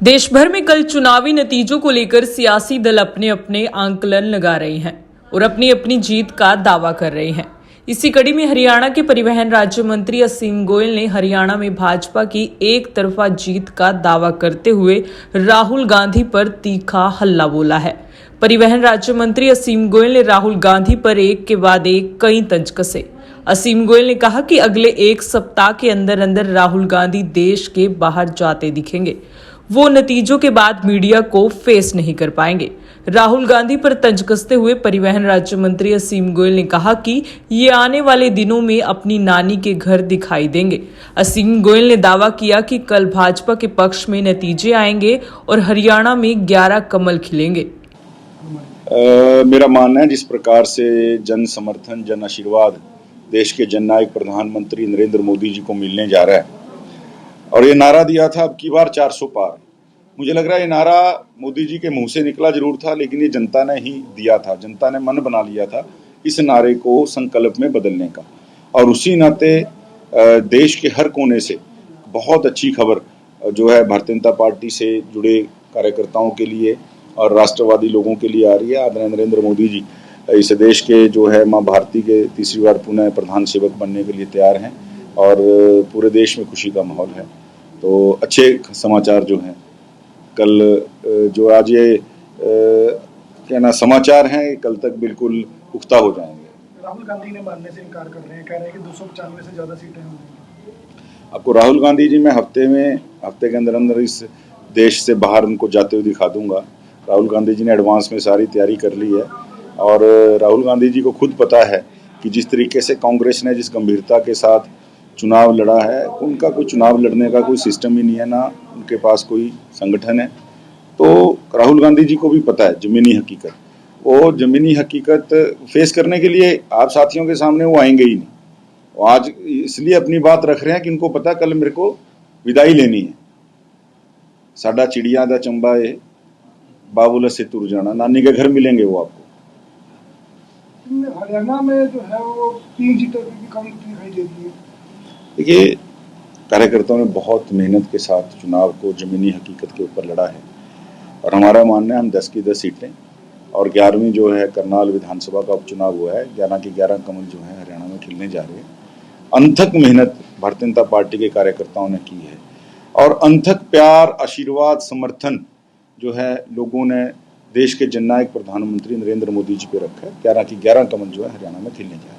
देश भर में कल चुनावी नतीजों को लेकर सियासी दल अपने अपने आंकलन लगा रहे हैं और अपनी अपनी जीत का दावा कर रहे हैं। इसी कड़ी में हरियाणा के परिवहन राज्य मंत्री असीम गोयल ने हरियाणा में भाजपा की एक तरफा जीत का दावा करते हुए राहुल गांधी पर तीखा हल्ला बोला है। परिवहन राज्य मंत्री असीम गोयल ने राहुल गांधी पर एक के बाद एक कई तंज कसे। असीम गोयल ने कहा कि अगले एक सप्ताह के अंदर अंदर राहुल गांधी देश के बाहर जाते दिखेंगे। वो नतीजों के बाद मीडिया को फेस नहीं कर पाएंगे। राहुल गांधी पर तंज कसते हुए परिवहन राज्य मंत्री असीम गोयल ने कहा कि ये आने वाले दिनों में अपनी नानी के घर दिखाई देंगे। असीम गोयल ने दावा किया कि कल भाजपा के पक्ष में नतीजे आएंगे और हरियाणा में 11 कमल खिलेंगे। मेरा मानना है जिस प्रकार से जन समर्थन, जन आशीर्वाद देश के जननायक प्रधानमंत्री नरेंद्र मोदी जी को मिलने जा रहा है और ये नारा दिया था अब की बार 400 पार। मुझे लग रहा है ये नारा मोदी जी के मुंह से निकला जरूर था, लेकिन ये जनता ने ही दिया था। जनता ने मन बना लिया था इस नारे को संकल्प में बदलने का, और उसी नाते देश के हर कोने से बहुत अच्छी खबर जो है भारतीय जनता पार्टी से जुड़े कार्यकर्ताओं के लिए और राष्ट्रवादी लोगों के लिए आ रही है। आदरणीय नरेंद्र मोदी जी इस देश के जो है माँ भारती के तीसरी बार पुनः प्रधान सेवक बनने के लिए तैयार हैं और पूरे देश में खुशी का माहौल है। तो अच्छे समाचार जो हैं कल जो आज ये कहना समाचार हैं कल तक बिल्कुल पुख्ता हो जाएंगे। राहुल गांधी ने मानने से इनकार कर रहे हैं, कह रहे हैं कि 295 से ज़्यादा सीटें होंगी। आपको राहुल गांधी जी मैं हफ्ते के अंदर अंदर इस देश से बाहर उनको जाते हुए दिखा दूंगा। राहुल गांधी जी ने एडवांस में सारी तैयारी कर ली है और राहुल गांधी जी को खुद पता है कि जिस तरीके से कांग्रेस ने जिस गंभीरता के साथ चुनाव लड़ा है, उनका कोई चुनाव लड़ने का कोई सिस्टम ही नहीं है, ना उनके पास कोई संगठन है। तो राहुल गांधी जी को भी पता है ज़मीनी हकीकत, वो ज़मीनी हकीकत फेस करने के लिए आप साथियों के सामने वो आएंगे ही नहीं। वो आज इसलिए अपनी बात रख रहे हैं कि इनको पता कल मेरे को विदाई लेनी है। साडा चिड़िया दा चंबा है बाबूला से तुर जाना, नानी के घर मिलेंगे वो आपको। हरियाणा में जो है वो 3 सीटों की कम दिखाई देती है। देखिए, कार्यकर्ताओं ने बहुत मेहनत के साथ चुनाव को ज़मीनी हकीकत के ऊपर लड़ा है और हमारा मानना है हम 10 की 10 सीटें और 11वीं जो है करनाल विधानसभा का उपचुनाव हुआ है, 11 के 11 कमल जो है हरियाणा में खिलने जा रहे हैं। अनथक मेहनत भारतीय जनता पार्टी के कार्यकर्ताओं ने की है और अनथक प्यार, आशीर्वाद, समर्थन जो है लोगों ने देश के जननायक प्रधानमंत्री नरेंद्र मोदी जी पे रखा है। 11 की 11 कमल जो है हरियाणा में खिलने जा रहे हैं।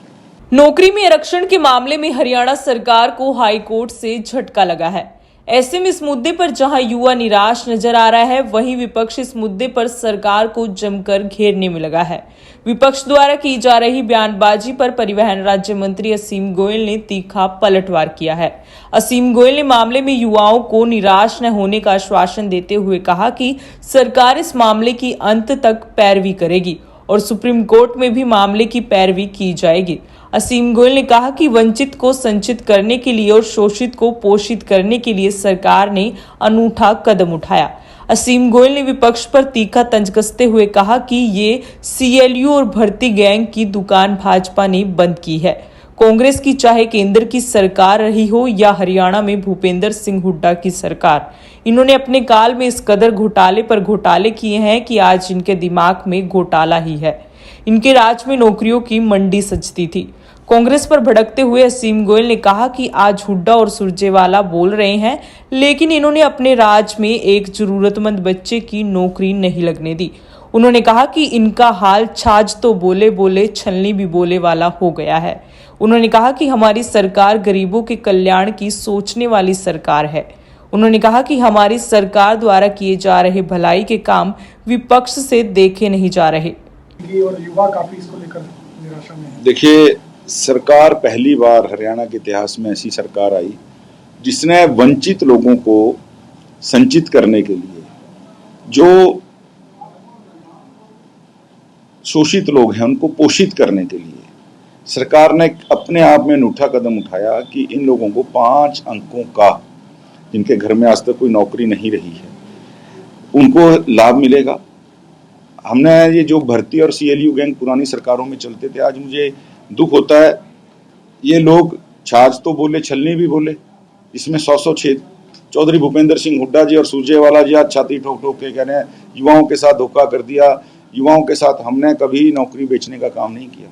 नौकरी में आरक्षण के मामले में हरियाणा सरकार को हाई कोर्ट से झटका लगा है। ऐसे में इस मुद्दे पर जहां युवा निराश नजर आ रहा है, वहीं विपक्ष इस मुद्दे पर सरकार को जमकर घेरने में लगा है। विपक्ष द्वारा की जा रही बयानबाजी पर परिवहन राज्य मंत्री असीम गोयल ने तीखा पलटवार किया है। असीम गोयल ने मामले में युवाओं को निराश न होने का आश्वासन देते हुए कहा कि सरकार इस मामले की अंत तक पैरवी करेगी और सुप्रीम कोर्ट में भी मामले की पैरवी की जाएगी। असीम गोयल ने कहा कि वंचित को संचित करने के लिए और शोषित को पोषित करने के लिए सरकार ने अनूठा कदम उठाया। असीम गोयल ने विपक्ष पर तीखा तंज कसते हुए कहा कि ये सीएलयू और भर्ती गैंग की दुकान भाजपा ने बंद की है। कांग्रेस की चाहे केंद्र की सरकार रही हो या हरियाणा में भूपेंद्र सिंह हुड्डा की सरकार, इन्होंने अपने काल में इस कदर घोटाले पर घोटाले किए हैं कि आज इनके दिमाग में घोटाला ही है। इनके राज में नौकरियों की मंडी सजती थी। कांग्रेस पर भड़कते हुए असीम गोयल ने कहा कि आज हुड्डा और सुरजेवाला बोल रहे हैं, लेकिन इन्होंने अपने राज में एक जरूरतमंद बच्चे की नौकरी नहीं लगने दी। उन्होंने कहा कि इनका हाल छाछ तो बोले बोले छलनी भी बोले वाला हो गया है। उन्होंने कहा कि हमारी सरकार गरीबों के कल्याण की सोचने वाली सरकार है। उन्होंने कहा कि हमारी सरकार द्वारा किए जा रहे भलाई के काम विपक्ष से देखे नहीं जा रहे। और युवा काफी इसको लेकर निराशा में है। देखिए, सरकार पहली बार हरियाणा के इतिहास में ऐसी सरकार आई जिसने वंचित लोगों को संचित करने के लिए, जो शोषित लोग हैं उनको पोषित करने के लिए सरकार ने अपने आप में अनूठा कदम उठाया कि इन लोगों को 5 अंकों का, जिनके घर में आज तक कोई नौकरी नहीं रही है, उनको लाभ मिलेगा। हमने ये जो भर्ती और सीएलयू गैंग पुरानी सरकारों में चलते थे, आज मुझे दुख होता है ये लोग छाछ तो बोले छलनी भी बोले, इसमें 100-100 छेद चौधरी भूपेंद्र सिंह हुड्डा जी और सुरजेवाला जी आज छाती ठोक ठोक के कह रहे हैं युवाओं के साथ धोखा कर दिया, युवाओं के साथ हमने कभी नौकरी बेचने का काम नहीं किया।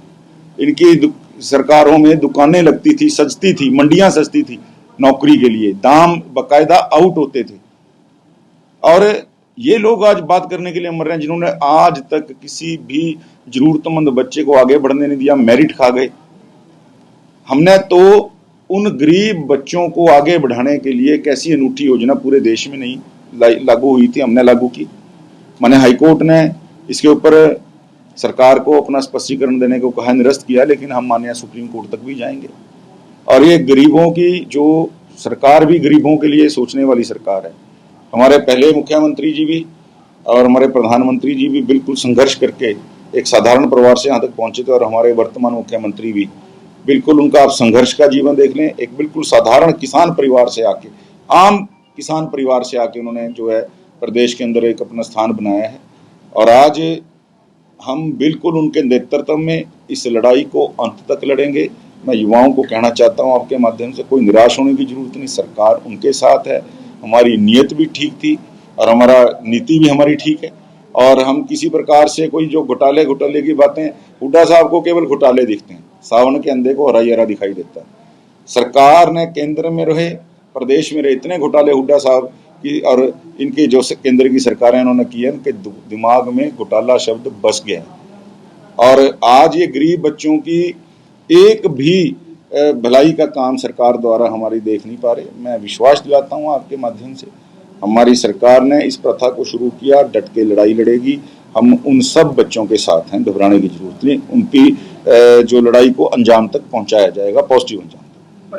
इनकी सरकारों में दुकानें लगती थी, सजती थी, मंडियां सजती थी नौकरी के लिए, दाम बकायदा आउट होते थे। और ये लोग आज बात करने के लिए मर रहे हैं जिन्होंने आज तक किसी भी जरूरतमंद बच्चे को आगे बढ़ने नहीं दिया, मेरिट खा गए। हमने तो उन गरीब बच्चों को आगे बढ़ाने के लिए कैसी अनूठी योजना पूरे देश में नहीं लागू हुई थी, हमने लागू की। माने हाईकोर्ट ने इसके ऊपर सरकार को अपना स्पष्टीकरण देने को कहा, निरस्त किया, लेकिन हम माननीय सुप्रीम कोर्ट तक भी जाएंगे। और ये गरीबों की जो सरकार भी गरीबों के लिए सोचने वाली सरकार है। हमारे पहले मुख्यमंत्री जी भी और हमारे प्रधानमंत्री जी भी बिल्कुल संघर्ष करके एक साधारण परिवार से यहाँ तक पहुंचे थे, और हमारे वर्तमान मुख्यमंत्री भी बिल्कुल, उनका आप संघर्ष का जीवन देख लें। एक बिल्कुल साधारण किसान परिवार से आके, आम किसान परिवार से आके उन्होंने जो है प्रदेश के अंदर एक अपना स्थान बनाया है। और आज हम बिल्कुल उनके नेतृत्व में इस लड़ाई को अंत तक लड़ेंगे। मैं युवाओं को कहना चाहता हूं आपके माध्यम से, कोई निराश होने की जरूरत नहीं, सरकार उनके साथ है। हमारी नीयत भी ठीक थी और हमारा नीति भी हमारी ठीक है, और हम किसी प्रकार से कोई जो घोटाले की बातें, हुड्डा साहब को केवल घोटाले दिखते हैं, सावन के अंधे को हरा हरा दिखाई देता है। सरकार ने केंद्र में रहे, प्रदेश में रहे, इतने घोटाले हुड्डा साहब की और इनके जो केंद्र की सरकारें उन्होंने की है, उनके दिमाग में घोटाला शब्द बस गया है। और आज ये गरीब बच्चों की एक भी भलाई का काम सरकार द्वारा हमारी देख नहीं पा रहे। मैं विश्वास दिलाता हूँ आपके माध्यम से, हमारी सरकार ने इस प्रथा को शुरू किया, डट के लड़ाई लड़ेगी। हम उन सब बच्चों के साथ हैं, घबराने की जरूरत नहीं। उनकी जो लड़ाई को अंजाम तक पहुंचाया जाएगा, पॉजिटिव अंजाम।